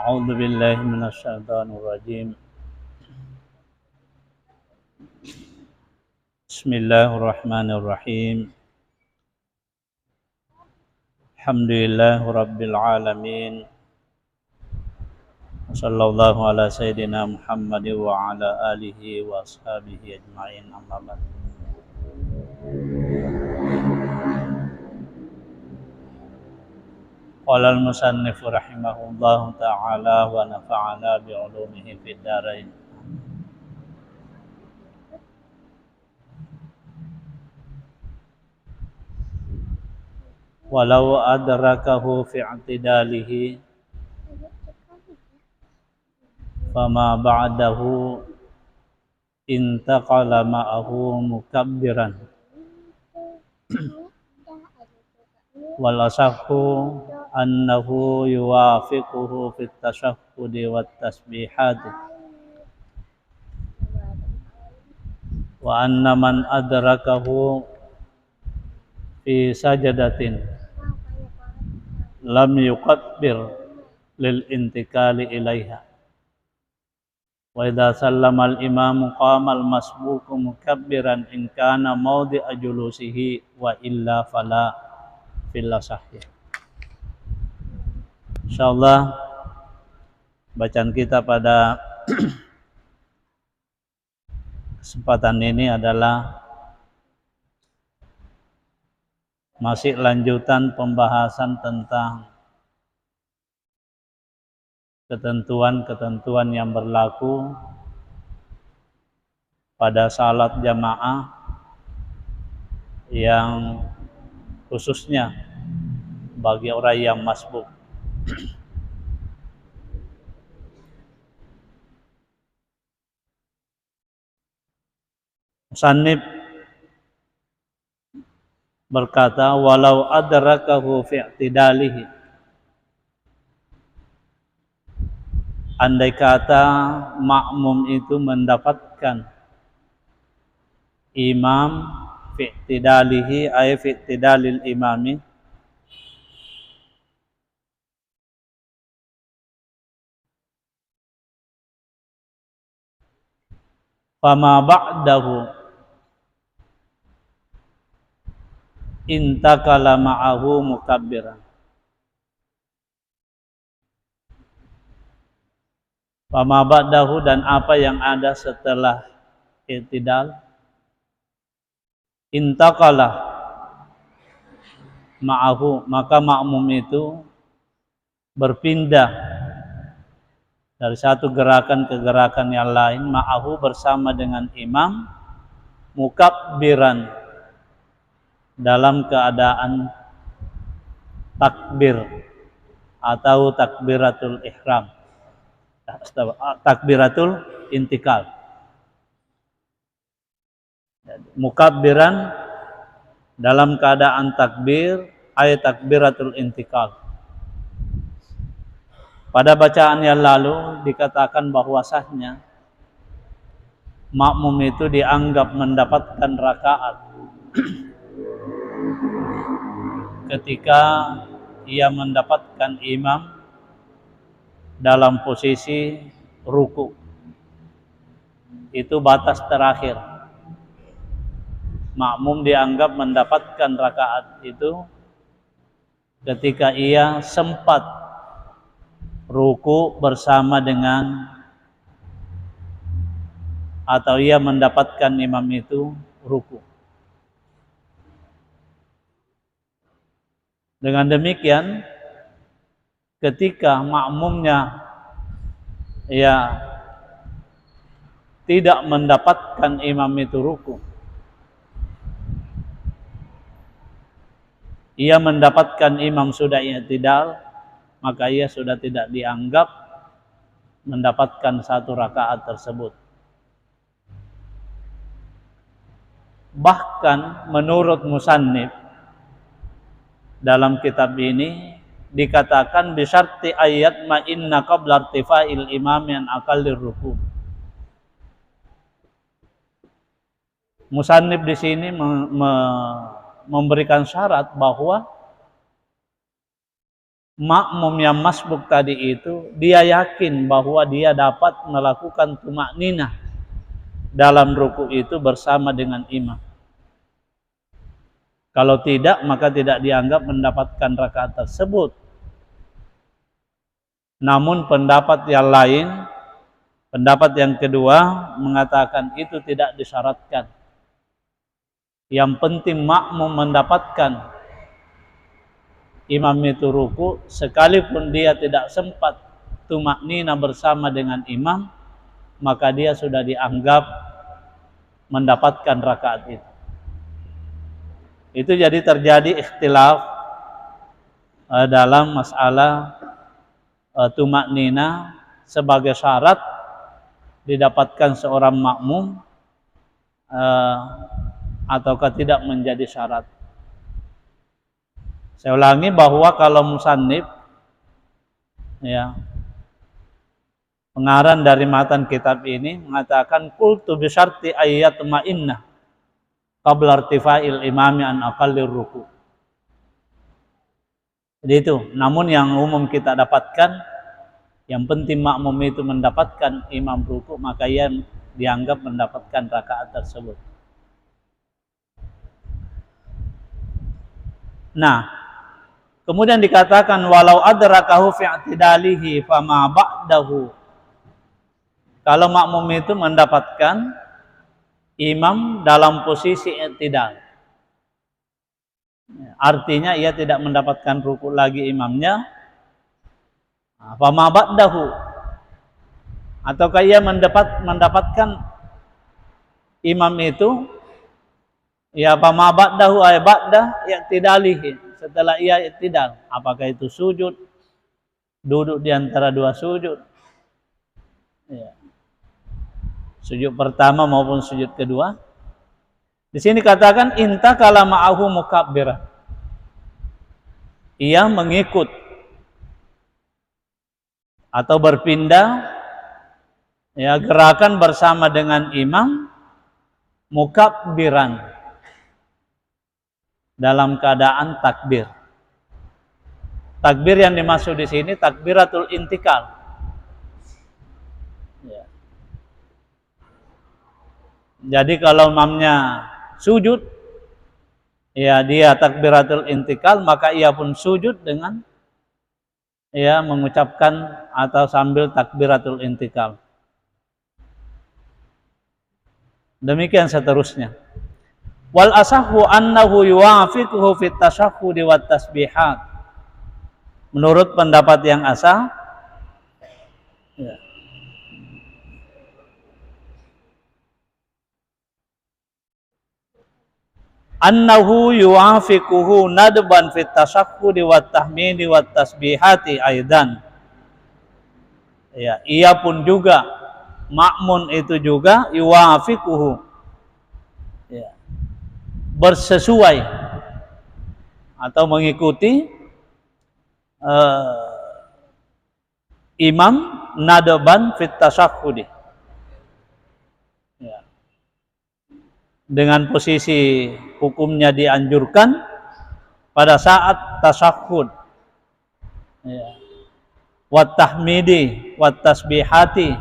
A'udzu billahi minasyaitonir rajim. Bismillahirrahmanirrahim. Alhamdulillahirabbil alamin. Wassallallahu ala sayyidina Muhammad wa ala alihi wa ashabihi ajma'in, amma ba'd. Qala al-musannif rahimahullahu ta'ala wa nafa'ana bi'ulumihi fid dharain. Walau adrakahu fi i'tidalihi fama ba'dahu intaqala ma'ahu mukabbiran wal asahhu annahu yuwafiquhu fit tashahhudi wat tasbihat wa anna man adrakahu fi sajadatin lam yukabbir lil intikali ilaiha wa idza sallama al imamu qama al masbuqu mukabbiran in kana mawdi'a julusihi wa illa fala fil sahih. Insyaallah bacaan kita pada kesempatan ini adalah masih lanjutan pembahasan tentang ketentuan-ketentuan yang berlaku pada salat jamaah yang khususnya bagi orang yang masbuk. Musannif berkata, walau adrakahu fi i'tidalihi, andai kata makmum itu mendapatkan imam fi i'tidalihi ay fi i'tidalil imami, fama ba'dahu intakala ma'ahu mukabbiran. Fama ba'dahu, dan apa yang ada setelah i'tidal, intakala ma'ahu, maka makmum itu berpindah dari satu gerakan ke gerakan yang lain, ma'ahu bersama dengan imam, mukabbiran dalam keadaan takbir atau takbiratul ihram, takbiratul intikal. Mukabbiran dalam keadaan takbir, ayat takbiratul intikal. Pada bacaan yang lalu dikatakan bahwasanya makmum itu dianggap mendapatkan rakaat ketika ia mendapatkan imam dalam posisi ruku. Itu batas terakhir. Makmum dianggap mendapatkan rakaat itu ketika ia sempat ruku bersama dengan, atau ia mendapatkan imam itu ruku. Dengan demikian, ketika makmumnya tidak mendapatkan imam itu ruku, ia mendapatkan imam sudah i'tidal, maka ia sudah tidak dianggap mendapatkan satu rakaat tersebut. Bahkan menurut musannif dalam kitab ini, dikatakan bisyarti ayat ma inna qabla irtifa'il imami an aqallir ruku'. Musannif di sini memberikan syarat bahwa makmum yang masbuk tadi itu dia yakin bahwa dia dapat melakukan tumakninah dalam ruku itu bersama dengan imam. Kalau tidak, maka tidak dianggap mendapatkan rakaat tersebut. Namun pendapat yang lain, pendapat yang kedua mengatakan itu tidak disyaratkan. Yang penting makmum mendapatkan imam itu ruku, sekalipun dia tidak sempat tumaknina bersama dengan imam, maka dia sudah dianggap mendapatkan rakaat itu. Itu jadi terjadi ikhtilaf dalam masalah tumaknina sebagai syarat didapatkan seorang makmum ataukah tidak menjadi syarat. Saya ulangi bahwa kalau musannif, ya, pengarang dari matan kitab ini mengatakan qultu bi syarti ayat ma'innah qabla irtifa'il imami an aqallir ruku'. Jadi itu. Namun yang umum kita dapatkan, yang penting makmum itu mendapatkan imam ruku', maka ia dianggap mendapatkan rakaat tersebut. Nah, kemudian dikatakan walau adrakahu fi i'tidalihi fama ba'dahu. Kalau makmum itu mendapatkan imam dalam posisi i'tidal, artinya ia tidak mendapatkan ruku lagi imamnya, fama ba'dahu, ataukah ia mendapatkan imam itu, ya fama ba'dahu ay ba'da i'tidalihi, setelah ia i'tidal, apakah itu sujud, duduk di antara dua sujud, ya, sujud pertama maupun sujud kedua. Di sini katakan intakala ma'ahu mukabbirah, ia mengikut atau berpindah, ya, gerakan bersama dengan imam mukabbiran, dalam keadaan takbir. Takbir yang dimaksud di sini takbiratul intikal. Ya. Jadi kalau imamnya sujud, ya dia takbiratul intikal, maka ia pun sujud dengan ya mengucapkan atau sambil takbiratul intikal. Demikian seterusnya. Wal asahhu annahu yuwafiquhu fit tasyahhudi wat tasbihat. Menurut pendapat yang asah, ya, annahu yuwafiquhu nadban fit tasyahhudi wat tahmidi wat tasbihati aidan. Ya, ia pun juga, makmun itu juga yuwafiquhu, ya, bersesuai atau mengikuti imam nadban fit tasyahhudi, ya, dengan posisi hukumnya dianjurkan pada saat tasyahhud, ya, wat tahmidi wat tasbihati,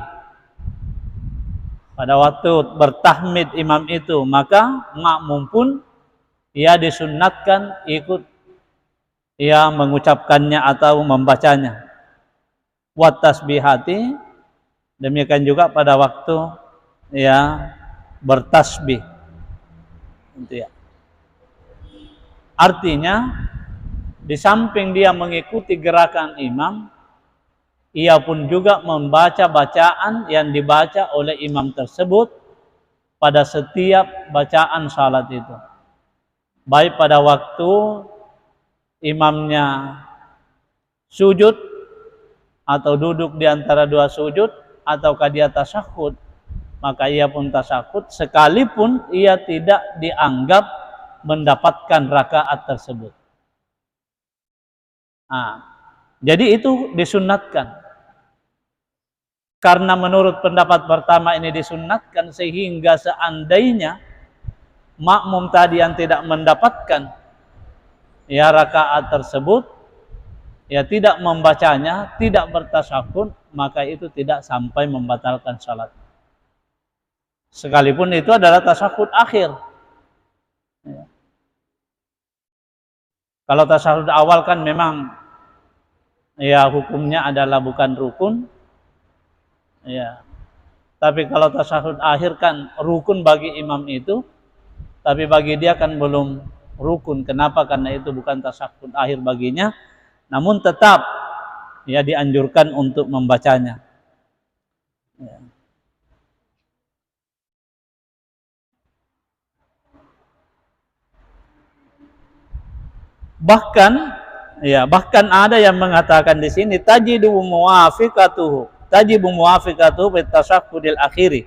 pada waktu bertahmid imam itu, maka makmum pun ia disunnatkan ikut ia mengucapkannya atau membacanya. Wat tasbihati, demikian juga pada waktu ya bertasbih. Itu ya. Artinya di samping dia mengikuti gerakan imam, ia pun juga membaca bacaan yang dibaca oleh imam tersebut pada setiap bacaan salat itu. Baik pada waktu imamnya sujud atau duduk di antara dua sujud, ataukah dia tasyahud, maka ia pun tasyahud sekalipun ia tidak dianggap mendapatkan rakaat tersebut. Nah, Jadi itu disunnatkan. Karena menurut pendapat pertama ini disunnatkan, sehingga seandainya makmum tadi yang tidak mendapatkan ya rakaat tersebut, ya tidak membacanya, tidak bertasyahud, maka itu tidak sampai membatalkan salat. Sekalipun itu adalah tasyahud akhir. Ya. Kalau tasyahud awal kan memang ya hukumnya adalah bukan rukun. Ya. Tapi kalau tasyahud akhir kan rukun bagi imam itu, tapi bagi dia kan belum rukun. Kenapa? Karena itu bukan tasyahud akhir baginya. Namun tetap ya dianjurkan untuk membacanya. Ya. Bahkan ada yang mengatakan di sini tajibu muwafiqatuhu fit tasyahhudil akhiri.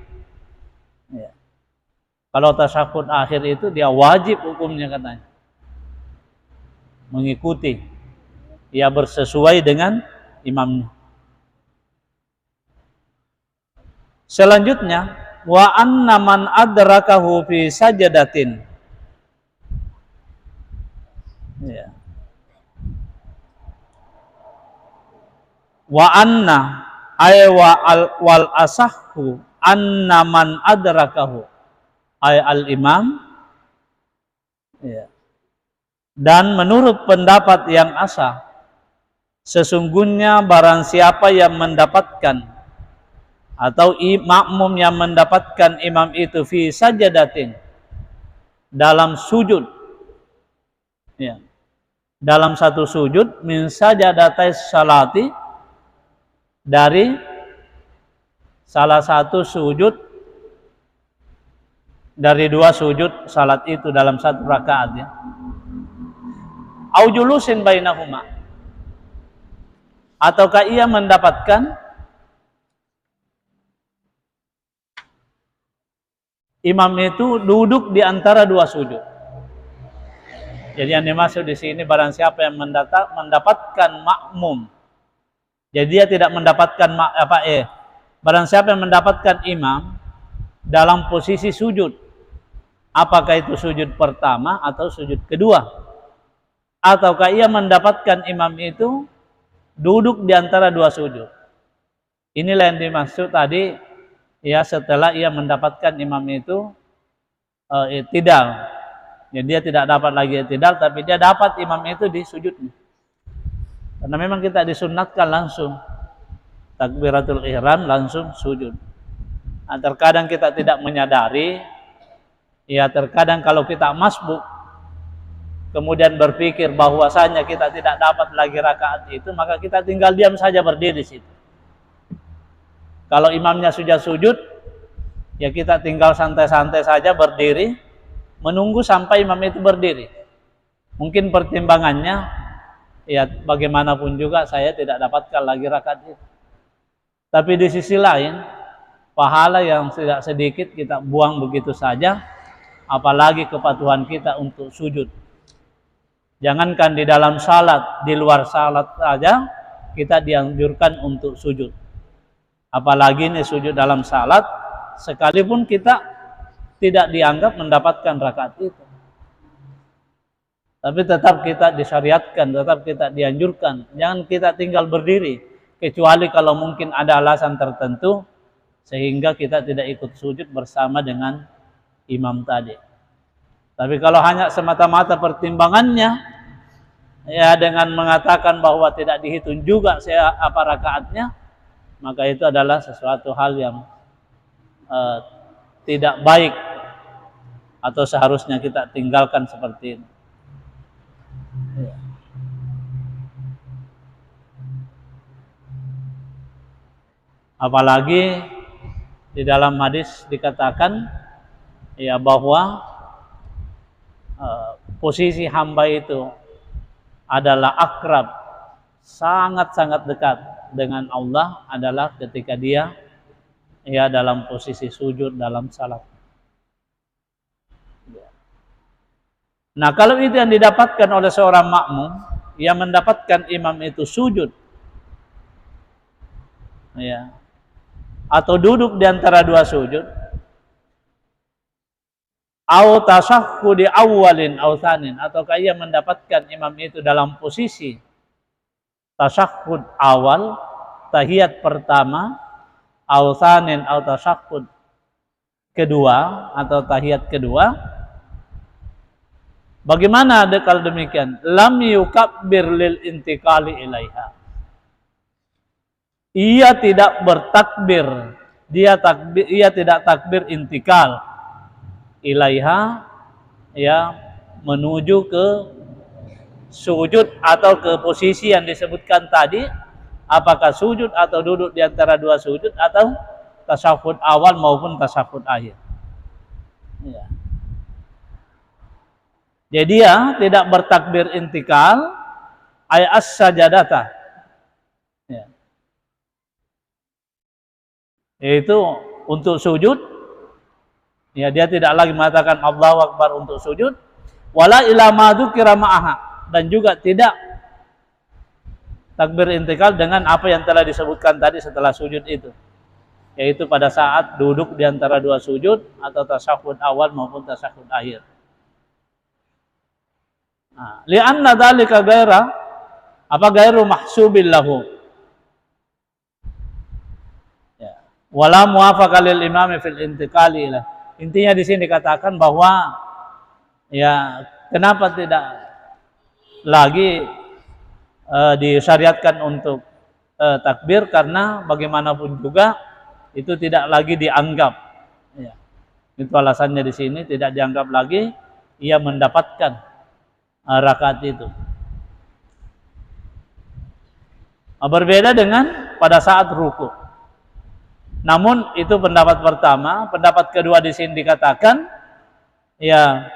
Ya. Kalau tasyahhud akhir itu dia wajib hukumnya katanya. Mengikuti, ya bersesuai dengan imamnya. Selanjutnya, wa anna man adrakahu fi sajadatin. Ya. Wa anna ay wal asahhu anna man adrakahu ay al imam. Ya. Dan menurut pendapat yang asah, sesungguhnya barang siapa yang mendapatkan atau makmum yang mendapatkan imam itu fi sajadatin, dalam sujud, ya, dalam satu sujud, min sajadatai salati, dari salah satu sujud dari dua sujud salat itu dalam satu rakaat, ya. Au julusin bainahuma, ataukah ia mendapatkan imam itu duduk di antara dua sujud. Jadi yang dimaksud di sini barang siapa yang mendapatkan makmum. Jadi dia tidak mendapatkan barang siapa yang mendapatkan imam dalam posisi sujud. Apakah itu sujud pertama atau sujud kedua? Ataukah ia mendapatkan imam itu duduk di antara dua sujud. Inilah yang dimaksud tadi, ya, setelah ia mendapatkan imam itu i'tidal. Ya, dia tidak dapat lagi i'tidal, tapi dia dapat imam itu di sujudnya. Karena memang kita disunnatkan langsung takbiratul ihram, langsung sujud. Nah, terkadang kita tidak menyadari, ya terkadang kalau kita masbuk kemudian berpikir bahwasanya kita tidak dapat lagi rakaat itu, maka kita tinggal diam saja berdiri di situ. Kalau imamnya sudah sujud, ya kita tinggal santai-santai saja berdiri, menunggu sampai imam itu berdiri. Mungkin pertimbangannya, ya bagaimanapun juga saya tidak dapatkan lagi rakaat itu. Tapi di sisi lain, pahala yang tidak sedikit kita buang begitu saja, apalagi kepatuhan kita untuk sujud. Jangankan di dalam salat, di luar salat saja kita dianjurkan untuk sujud. Apalagi ini sujud dalam salat, sekalipun kita tidak dianggap mendapatkan rakaat itu. Tapi tetap kita disyariatkan, tetap kita dianjurkan. Jangan kita tinggal berdiri, kecuali kalau mungkin ada alasan tertentu sehingga kita tidak ikut sujud bersama dengan imam tadi. Tapi kalau hanya semata-mata pertimbangannya, ya dengan mengatakan bahwa tidak dihitung juga rakaatnya, maka itu adalah sesuatu hal yang tidak baik atau seharusnya kita tinggalkan seperti ini. Ya. Apalagi di dalam hadis dikatakan, ya, bahwa posisi hamba itu adalah akrab, sangat-sangat dekat dengan Allah adalah ketika dia, ya, dalam posisi sujud dalam salat. Nah, kalau itu yang didapatkan oleh seorang makmum, ia mendapatkan imam itu sujud, ya, atau duduk di antara dua sujud, au tasahhudi awwalin au tsanin, ataukah ia mendapatkan imam itu dalam posisi tasahhud awal, tahiyat pertama, au tsanin au tasahhud kedua atau tahiyat kedua. Bagaimana kalau demikian? Lam yukabbir lil intiqali ilaiha. Ia tidak bertakbir, ia tidak takbir intikal ilaiha, ya, menuju ke sujud atau ke posisi yang disebutkan tadi, apakah sujud atau duduk di antara dua sujud atau tasyahud awal maupun tasyahud akhir. Ya. Jadi dia tidak bertakbir intikal ay as-sajadata. Ya. Yaitu untuk sujud, ya, dia tidak lagi mengatakan Allahu Akbar untuk sujud, wala ila ma dzukira ma'aha, dan juga tidak takbir intikal dengan apa yang telah disebutkan tadi setelah sujud itu, yaitu pada saat duduk di antara dua sujud atau tasyahud awal maupun tasyahud akhir. Li'anna dzalika ghairu mahsubil lahu. Ya. Wala muwafaqa lil imami fil intiqali ilah. Intinya di sini dikatakan bahwa, ya, kenapa tidak lagi disyariatkan untuk takbir, karena bagaimanapun juga itu tidak lagi dianggap, ya. Itu alasannya di sini tidak dianggap lagi ia mendapatkan rakaat itu. Berbeda dengan pada saat ruku. Namun itu pendapat pertama. Pendapat kedua di sini dikatakan, ya,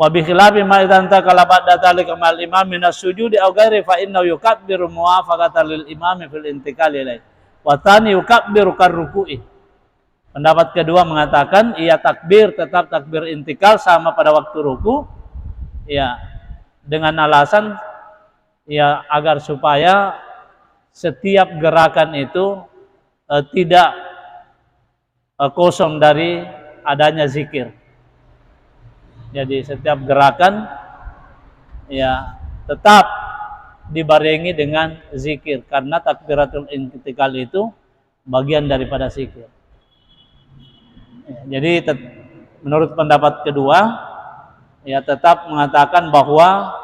wa bi khilafi ma idzan takala ba'da dzalika mal imam min as-sujudi aw ghairi fa innahu yukabbiru muwafaqatan lil imami fil intiqali ilaihi wa tsani yukabbiru karruku'i. Pendapat kedua mengatakan ia takbir, tetap takbir intikal sama pada waktu ruku, ya, dengan alasan, ya, agar supaya setiap gerakan itu tidak kosong dari adanya zikir. Jadi setiap gerakan, ya, tetap dibarengi dengan zikir, karena takbiratul intikal itu bagian daripada zikir. Jadi menurut pendapat kedua, ya, tetap mengatakan bahwa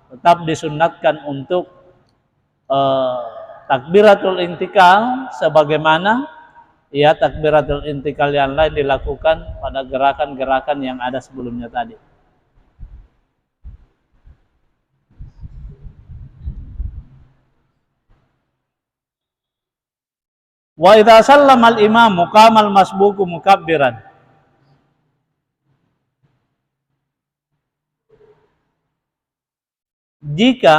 tetap disunnatkan untuk takbiratul intikal sebagaimana, ya, takbiratul intikal yang lain dilakukan pada gerakan-gerakan yang ada sebelumnya tadi. Wa idza sallama al-imam qama al-masbuqu mukabbiran. Jika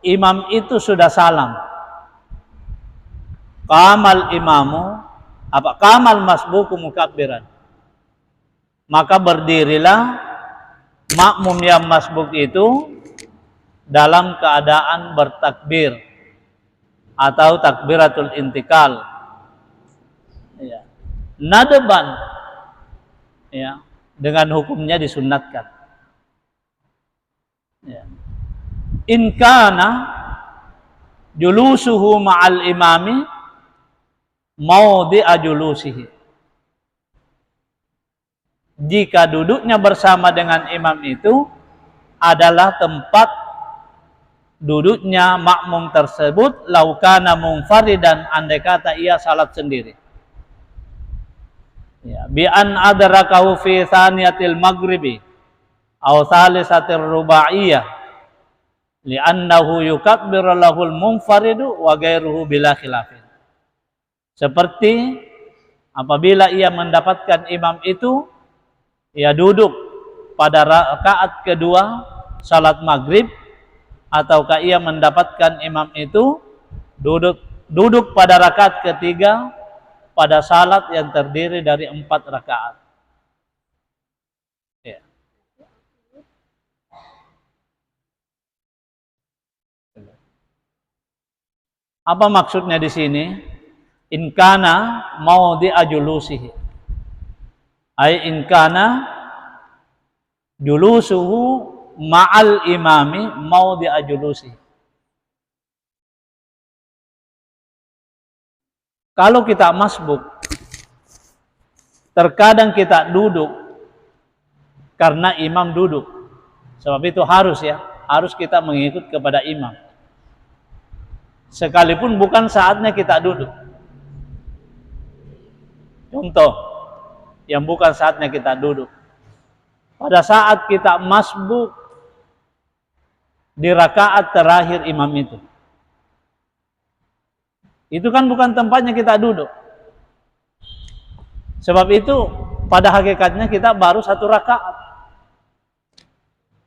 imam itu sudah salam, qamal imamu qamal masbuqu mukabbiran, maka berdirilah makmum yang masbuk itu dalam keadaan bertakbir atau takbiratul intikal, ya, nadban, ya, dengan hukumnya disunnatkan, ya. In kana julusuhu ma'al imami maudhi'a julusihi, jika duduknya bersama dengan imam itu adalah tempat duduknya makmum tersebut, laukana munfaridan, andai kata ia salat sendiri, ya, bi an adrakahu fi thaniyatil maghribi aw thalitsatir rubaiyah li'annahu yukabbiru lahul munfaridu wa ghairuhu bila khilafin. Seperti apabila ia mendapatkan imam itu, ia duduk pada rakaat kedua salat maghrib, ataukah ia mendapatkan imam itu duduk pada rakaat ketiga pada salat yang terdiri dari 4 rakaat. Ya. Apa maksudnya di sini? In kana maudhi'a julusihi. Ai in kana julusuhu ma'al imami maudhi'a julusihi. Kalau kita masbuk, terkadang kita duduk karena imam duduk. Sebab itu harus kita mengikut kepada imam. Sekalipun bukan saatnya kita duduk. Contoh, yang bukan saatnya kita duduk. Pada saat kita masbuk di rakaat terakhir imam itu. Itu kan bukan tempatnya kita duduk. Sebab itu pada hakikatnya kita baru 1 rakaat.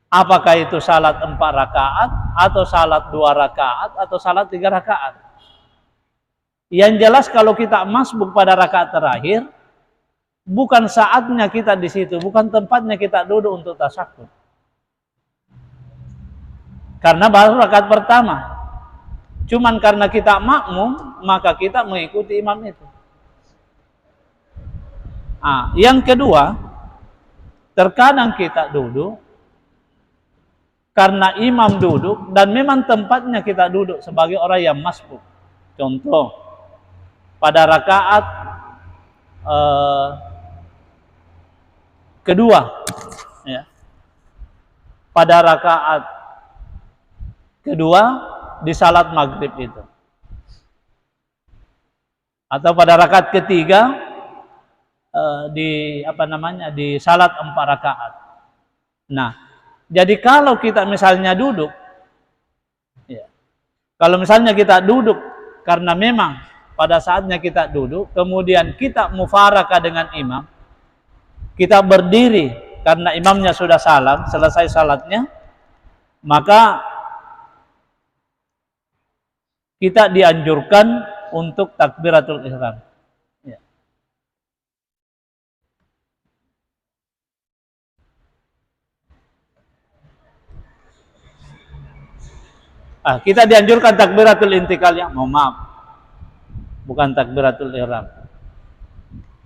Apakah itu salat 4 rakaat, atau salat 2 rakaat, atau salat 3 rakaat. Yang jelas kalau kita masbuk pada rakaat terakhir, bukan saatnya kita di situ, bukan tempatnya kita duduk untuk tasyahud. Karena baru rakaat pertama. Cuman karena kita makmum, maka kita mengikuti imam itu. Yang kedua, terkadang kita duduk karena imam duduk dan memang tempatnya kita duduk sebagai orang yang masbuk. Contoh, pada rakaat kedua, ya. Pada rakaat kedua di salat maghrib itu, atau pada rakaat ketiga di salat 4 rakaat. Nah, jadi kalau kita misalnya duduk, ya, kalau misalnya kita duduk karena memang pada saatnya kita duduk, kemudian kita mufarakah dengan imam, kita berdiri karena imamnya sudah salam, selesai salatnya, maka kita dianjurkan untuk takbiratul ihram. Ya. Kita dianjurkan takbiratul intikal, ya, mohon maaf, bukan takbiratul ihram.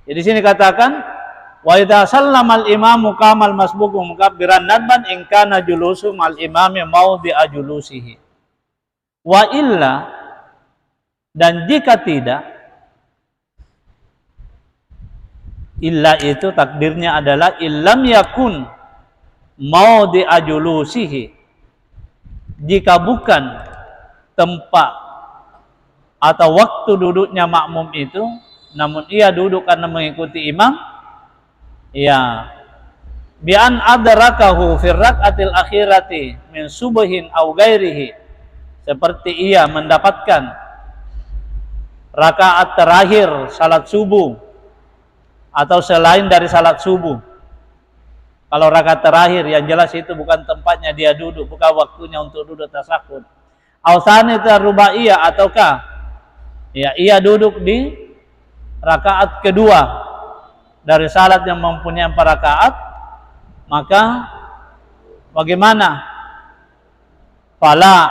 Jadi sini katakan, wa idza sallama al-imamu qamal masbuqu mukabbiran nadban in kana julusu mal imami maudhi'a julusihi. Wa illa, dan jika tidak, illa itu takdirnya adalah illam yakun maudhi'a julusihi, jika bukan tempat atau waktu duduknya makmum itu, namun ia duduk karena mengikuti imam, ya, bi an adrakahu fi rak'atil akhirati min subhin aw ghairihi, seperti ia mendapatkan rakaat terakhir salat subuh atau selain dari salat subuh. Kalau rakaat terakhir yang jelas itu bukan tempatnya dia duduk, bukan waktunya untuk duduk tasyahud. Awsani rubaiyah, ataukah ya ia duduk di rakaat kedua dari salat yang mempunyai 4 rakaat, maka bagaimana? Fala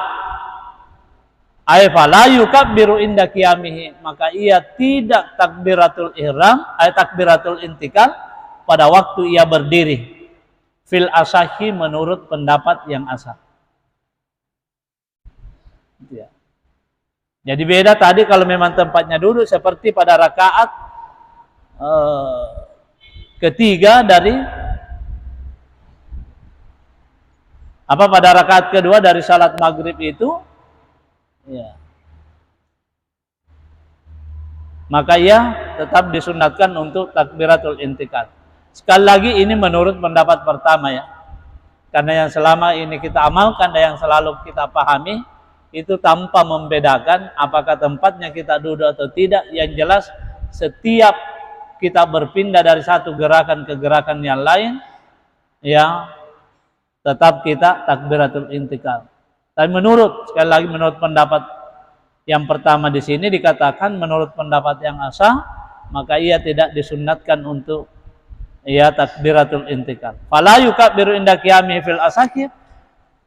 yukabbiru inda qiyamihi, maka ia tidak takbiratul ihram, takbiratul intikal pada waktu ia berdiri. Fil asahi, menurut pendapat yang asah. Ya. Jadi beda tadi kalau memang tempatnya duduk seperti pada rakaat ketiga dari pada rakaat kedua dari salat maghrib itu, ya, maka ia tetap disunatkan untuk takbiratul intikal. Sekali lagi ini menurut pendapat pertama, ya, karena yang selama ini kita amalkan dan yang selalu kita pahami itu tanpa membedakan apakah tempatnya kita duduk atau tidak. Yang jelas setiap kita berpindah dari satu gerakan ke gerakan yang lain, ya, tetap kita takbiratul intikal. Tapi sekali lagi menurut pendapat yang pertama di sini dikatakan menurut pendapat yang asah, maka ia tidak disunnatkan untuk takbiratul intikal. Fala yukabbiru inda qiyami fil asakir.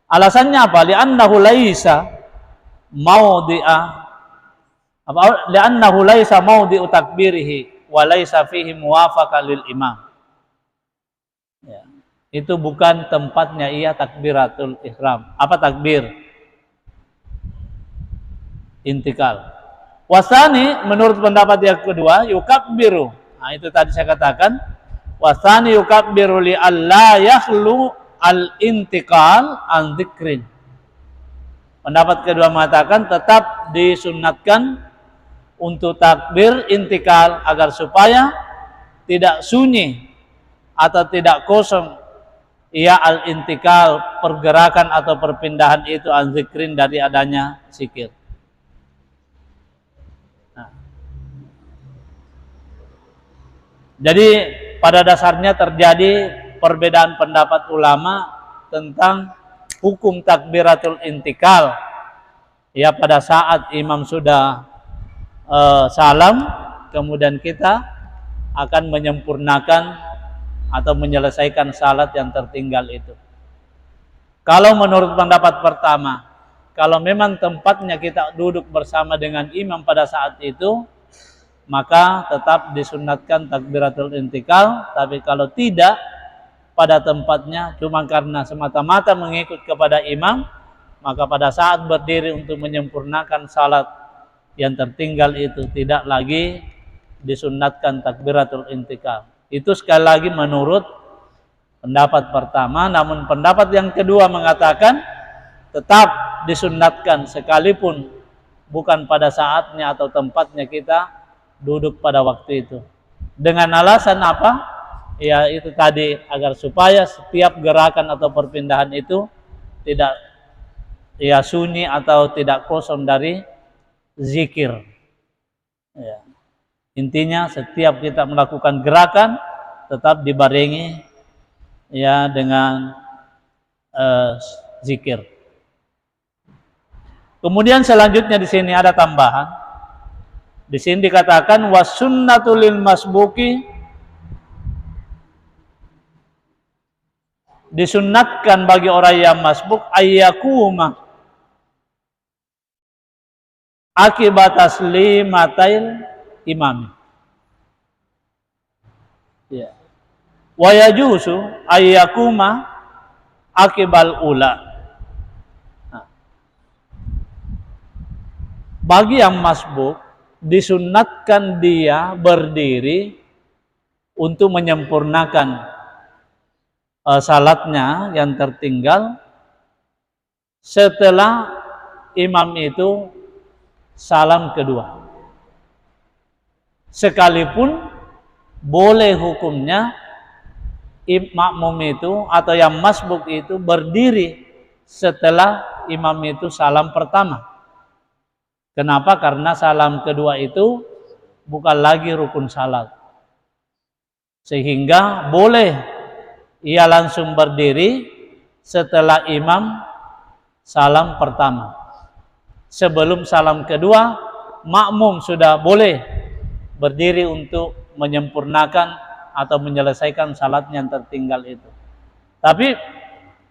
Alasannya apa? Li'annahu laisa maudi'u takbirihi wa laisa fihi muwafaqah lil imam. Ya. Itu bukan tempatnya ia takbiratul ihram. Apa takbir? Intikal. Wasani, menurut pendapat yang kedua, yukabbiru. Nah, itu tadi saya katakan. Wasani yukabbiru li alla yakhlu al-intikal an dzikrin. Pendapat kedua mengatakan tetap disunnatkan untuk takbir intikal agar supaya tidak sunyi atau tidak kosong al-intikal, pergerakan atau perpindahan itu an dzikrin, dari adanya zikir. Nah. Jadi pada dasarnya terjadi perbedaan pendapat ulama tentang hukum takbiratul intikal pada saat imam sudah salam, kemudian kita akan menyempurnakan atau menyelesaikan salat yang tertinggal itu. Kalau menurut pendapat pertama, kalau memang tempatnya kita duduk bersama dengan imam pada saat itu, maka tetap disunnatkan takbiratul intikal. Tapi kalau tidak pada tempatnya, cuma karena semata-mata mengikut kepada imam, maka pada saat berdiri untuk menyempurnakan salat yang tertinggal itu tidak lagi disunnatkan takbiratul intikal. Itu sekali lagi menurut pendapat pertama. Namun pendapat yang kedua mengatakan tetap disunnatkan sekalipun bukan pada saatnya atau tempatnya kita duduk pada waktu itu. Dengan alasan apa? Ya itu tadi, agar supaya setiap gerakan atau perpindahan itu tidak sunyi atau tidak kosong dari zikir. Ya. Intinya setiap kita melakukan gerakan tetap dibarengi dengan zikir. Kemudian selanjutnya di sini ada tambahan. Di sini dikatakan wasunnatul lil masbuki, disunnatkan bagi orang yang masbuk ayyakuma akibat taslimatil imam. Ya. Wa yajuzu ayyakuma akibal ula. Nah. Bagi yang masbuk disunnatkan dia berdiri untuk menyempurnakan salatnya yang tertinggal setelah imam itu salam kedua. Sekalipun boleh hukumnya makmum itu atau yang masbuk itu berdiri setelah imam itu salam pertama. Kenapa? Karena salam kedua itu bukan lagi rukun salat. Sehingga boleh ia langsung berdiri setelah imam salam pertama. Sebelum salam kedua, makmum sudah boleh berdiri untuk menyempurnakan atau menyelesaikan salatnya yang tertinggal itu. Tapi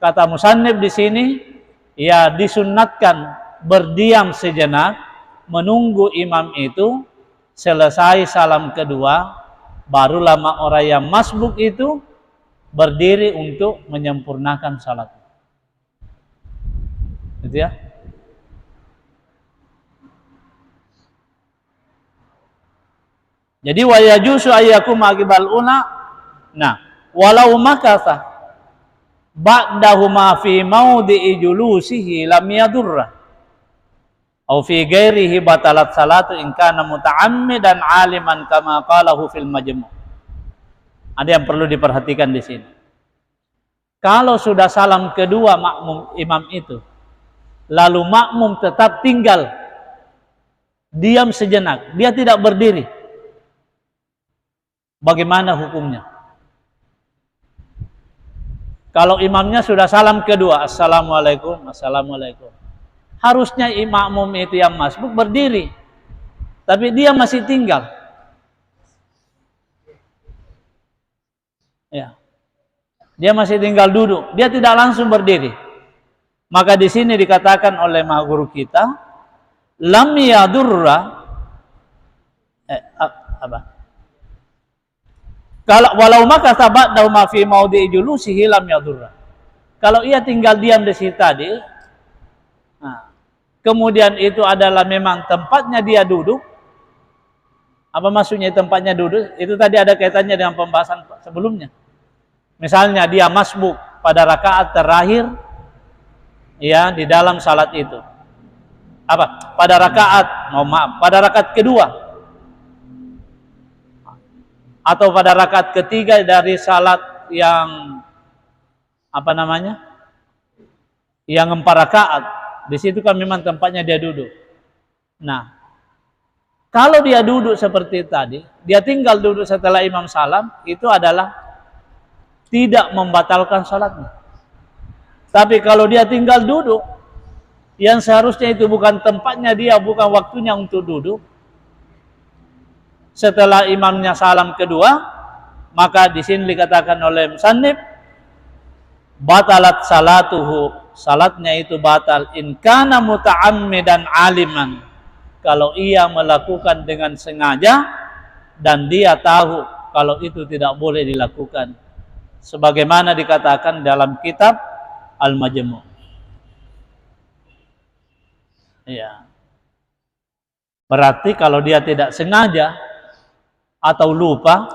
kata musannif di sini, disunnatkan berdiam sejenak menunggu imam itu selesai salam kedua, barulah orang yang masbuk itu berdiri untuk menyempurnakan salat. Gitu ya. Jadi wa yajuzu ayyakum aqibal ula. Nah, walau makasa ba'dahuma fi maudhi'i julusihi lam yadurra au fi ghairihi batalat salatu in kana muta'ammidan aliman kama qalahu fil majmu'. Ada yang perlu diperhatikan di sini. Kalau sudah salam kedua makmum imam itu, lalu makmum tetap tinggal diam sejenak, dia tidak berdiri, bagaimana hukumnya? Kalau imamnya sudah salam kedua, assalamualaikum, assalamualaikum, harusnya makmum itu yang masbuk berdiri, tapi dia masih tinggal. Ya. Dia masih tinggal duduk, dia tidak langsung berdiri. Maka di sini dikatakan oleh maha guru kita, lam yadurra apa? Kalau walau maka sabat dauma fi maudhi julusihi lam yadurra. Kalau ia tinggal diam di situ tadi, nah, kemudian itu adalah memang tempatnya dia duduk. Apa maksudnya tempatnya duduk? Itu tadi ada kaitannya dengan pembahasan sebelumnya. Misalnya dia masbuk pada rakaat terakhir, ya, di dalam salat itu. Apa? Pada rakaat kedua. Atau pada rakaat ketiga dari salat yang apa namanya? Yang 4 rakaat. Di situ kan memang tempatnya dia duduk. Nah, kalau dia duduk seperti tadi, dia tinggal duduk setelah imam salam, itu adalah tidak membatalkan salatnya. Tapi kalau dia tinggal duduk, yang seharusnya itu bukan tempatnya dia, bukan waktunya untuk duduk, setelah imamnya salam kedua, maka di sini dikatakan oleh musannif, batalat salatuhu, salatnya itu batal in kana muta'ammidan aliman, kalau ia melakukan dengan sengaja dan dia tahu kalau itu tidak boleh dilakukan, sebagaimana dikatakan dalam kitab Al-Majmu'. Ya. Berarti kalau dia tidak sengaja atau lupa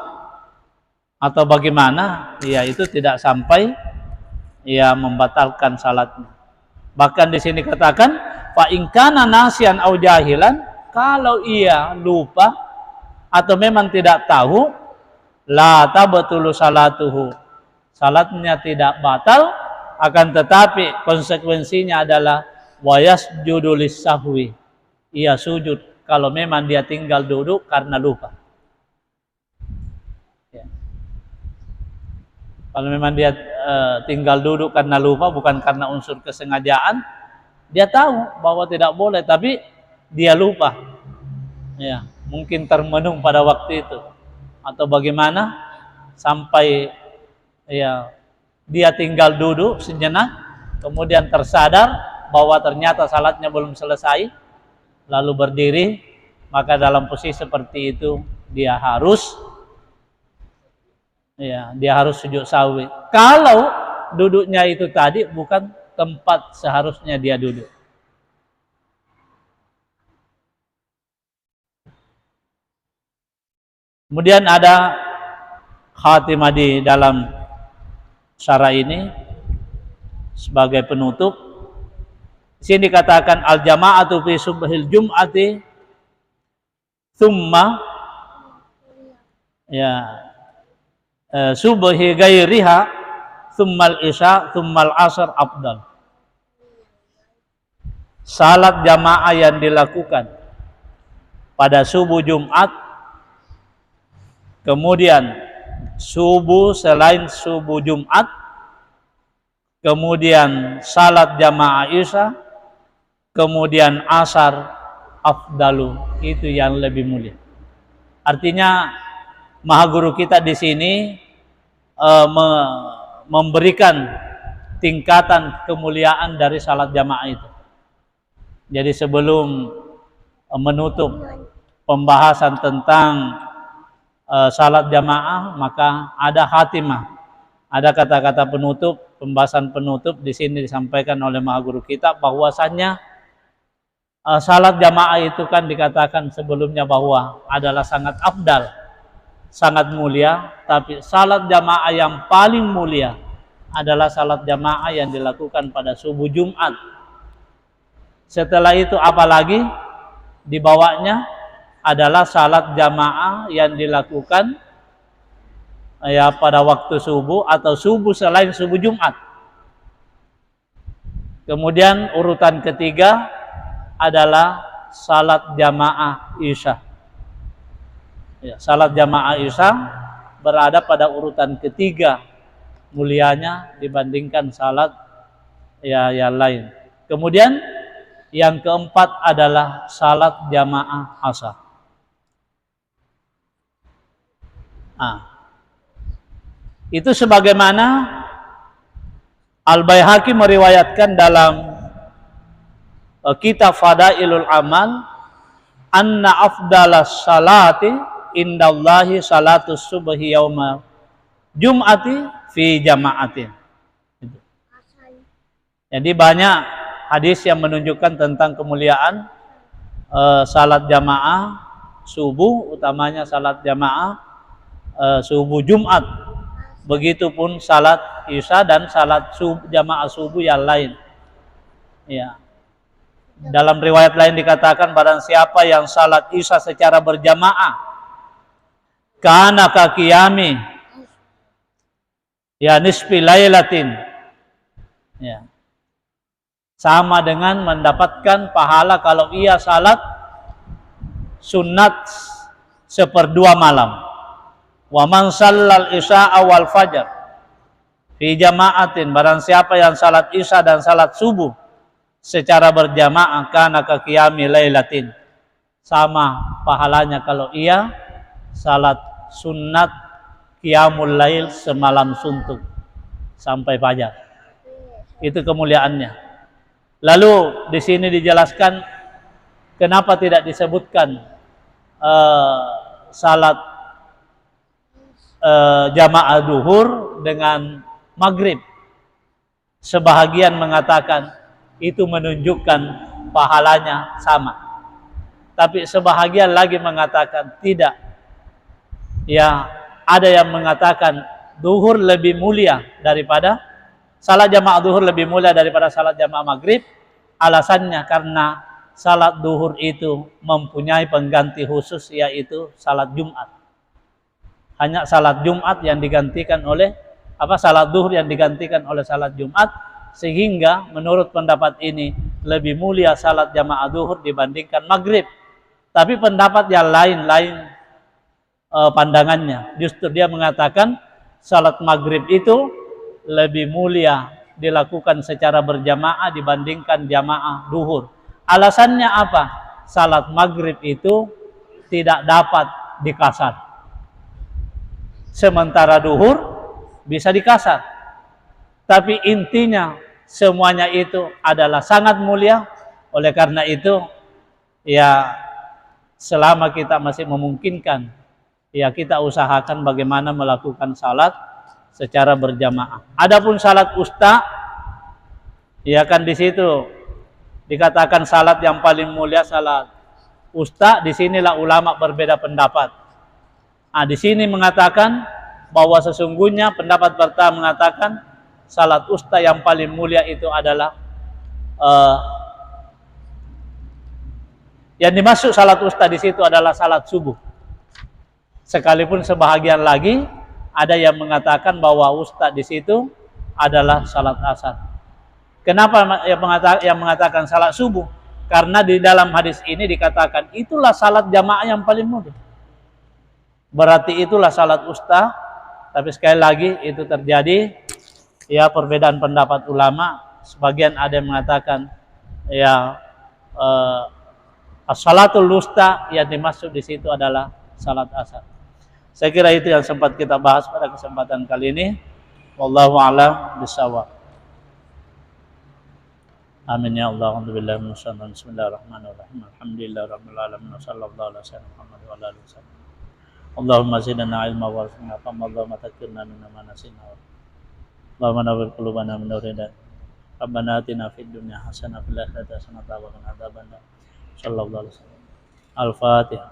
atau bagaimana, ya itu tidak sampai ya membatalkan salatnya. Bahkan di sini katakan fa in kana nasian au jahilan, kalau ia lupa atau memang tidak tahu, la tabtulu salatuhu, salatnya tidak batal, akan tetapi konsekuensinya adalah wayasjudu lis-sahwi, ia sujud kalau memang dia tinggal duduk karena lupa. Ya. Kalau memang dia tinggal duduk karena lupa, bukan karena unsur kesengajaan, dia tahu bahwa tidak boleh tapi dia lupa. Ya, mungkin termenung pada waktu itu atau bagaimana sampai ya dia tinggal duduk sejenak, kemudian tersadar bahwa ternyata salatnya belum selesai, lalu berdiri, maka dalam posisi seperti itu dia harus sujud sahwi. Kalau duduknya itu tadi bukan tempat seharusnya dia duduk. Kemudian ada khatimah di dalam syarah ini sebagai penutup. Di sini dikatakan al jama'atu fi subhil jum'ati thumma subhi ghairiha thummal isya thummal asr afdal. Salat jamaah yang dilakukan pada subuh Jumat, kemudian subuh selain subuh Jumat, kemudian salat jamaah isya, kemudian asar afdalu, itu yang lebih mulia. Artinya maha guru kita di sini memberikan tingkatan kemuliaan dari salat jamaah itu. Jadi sebelum menutup pembahasan tentang salat jamaah, maka ada khatimah, ada kata-kata penutup, pembahasan penutup. Di sini disampaikan oleh maha guru kita bahwasannya salat jamaah itu kan dikatakan sebelumnya bahwa adalah sangat afdal, sangat mulia, tapi salat jamaah yang paling mulia adalah salat jamaah yang dilakukan pada subuh Jumat. Setelah itu apalagi dibawanya adalah salat jamaah yang dilakukan ya pada waktu subuh atau subuh selain subuh Jumat. Kemudian urutan ketiga adalah salat jamaah isya. Ya, salat jamaah isya berada pada urutan ketiga mulianya dibandingkan salat ya yang lain. Kemudian yang keempat adalah salat jamaah asar. Itu sebagaimana Al-Baihaqi meriwayatkan dalam kitab Fadailul Amal, anna afdalas salati indallahi salatus subhi yauma jum'ati fi jama'atin. Jadi banyak hadis yang menunjukkan tentang kemuliaan salat jamaah subuh, utamanya salat jamaah subuh Jumat. Begitupun salat Isya dan salat jamaah subuh yang lain. Ya. Dalam riwayat lain dikatakan barang siapa yang salat Isya secara berjamaah, kana ka qiyami ya nisfi lailatin. Ya. Sama dengan mendapatkan pahala kalau ia salat sunat seperdua malam. Wa man shallal isya'a wal fajar fi jama'atin, barang siapa yang salat Isya dan salat subuh secara berjamaah, kana ka qiyami lailatin, sama pahalanya kalau ia salat sunat qiyamul lail semalam suntuk sampai fajar. Itu kemuliaannya. Lalu di sini dijelaskan kenapa tidak disebutkan salat jamaah duhur dengan maghrib. Sebahagian mengatakan itu menunjukkan pahalanya sama, tapi sebahagian lagi mengatakan tidak. Ya, ada yang mengatakan duhur lebih mulia daripada salat jamaah duhur, lebih mulia daripada salat jamaah maghrib. Alasannya karena salat duhur itu mempunyai pengganti khusus, yaitu salat Jumat. Hanya salat Jumat yang digantikan oleh salat duhur yang digantikan oleh salat Jumat, sehingga menurut pendapat ini lebih mulia salat jamaah duhur dibandingkan maghrib. Tapi pendapat yang lain pandangannya, justru dia mengatakan salat maghrib itu lebih mulia dilakukan secara berjamaah dibandingkan jamaah duhur. Alasannya apa? Salat maghrib itu tidak dapat dikasar, sementara duhur bisa dikasar. Tapi intinya semuanya itu adalah sangat mulia. Oleh karena itu, ya selama kita masih memungkinkan, ya kita usahakan bagaimana melakukan salat secara berjamaah. Adapun salat usta, ya kan di situ dikatakan salat yang paling mulia salat usta. Disinilah ulama berbeda pendapat. Di sini mengatakan bahwa sesungguhnya pendapat pertama mengatakan salat usta yang paling mulia itu adalah yang dimaksud salat usta di situ adalah salat subuh. Sekalipun sebahagian lagi ada yang mengatakan bahwa usta di situ adalah salat asar. Kenapa yang mengatakan salat subuh? Karena di dalam hadis ini dikatakan itulah salat jamaah yang paling mulia. Berarti itulah salat usta. Tapi sekali lagi itu terjadi ya perbedaan pendapat ulama. Sebagian ada yang mengatakan ya as-salatul usta yang dimaksud di situ adalah salat asar. Saya kira itu yang sempat kita bahas pada kesempatan kali ini. Wallahu a'lam bishawab. Amin ya Allah. Alhamdulillah. Bismillahirrahmanirrahim. Alhamdulillahirabbil alamin. Wassallallahu ala sayyidina Muhammad wa ala alihi wasallam. Allahumma zidna ilma warhamna fama Allahumma takirna mimma nasina. Allahumma nawwir qulubana min nuril hidayah. Rabbana atina fid dunya hasanah wa fil akhirati hasanah wa qina adzabannar. Sallallahu alaihi wasallam. Al-Fatihah.